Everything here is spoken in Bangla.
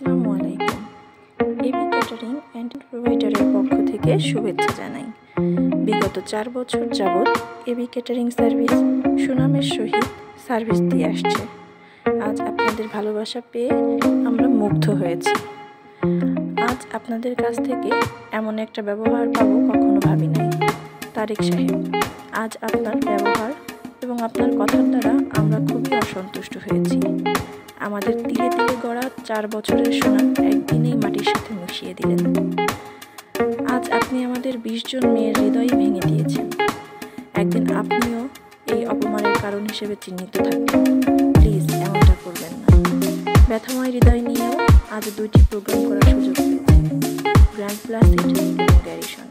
আসসালামু আলাইকুম। এবি ক্যাটারিং অ্যান্ড প্রোভাইডারের পক্ষ থেকে শুভেচ্ছা জানাই। বিগত 4 বছর যাবৎ এবি ক্যাটারিং সার্ভিস সুনামের সহিত সার্ভিস দিয়ে আসছে। আজ আপনাদের ভালোবাসা পেয়ে আমরা মুগ্ধ হয়েছি। আজ আপনাদের কাছ থেকে এমন একটা ব্যবহার পাবো কখনো ভাবি নাই। তারেক সাহেব, আজ আপনার ব্যবহার এবং আপনার কথার দ্বারা আমরা খুবই অসন্তুষ্ট হয়েছি। আমাদের তিলে তিলে গড়া 4 বছরের সুনাম একদিনেই মাটির সাথে মিশিয়ে দিলেন। আজ আপনি আমাদের 20 জন মেয়ের হৃদয় ভেঙে দিয়েছেন। একদিন আপনিও এই অপমানের কারণ হিসেবে চিহ্নিত থাকবেন। প্লিজ এমনটা করবেন না। ব্যথাময় হৃদয় নিয়েও আজ 2টি প্রোগ্রাম করার সুযোগ পেয়েছে, গ্র্যান্ড প্লাসিড এবং গ্যারিসন।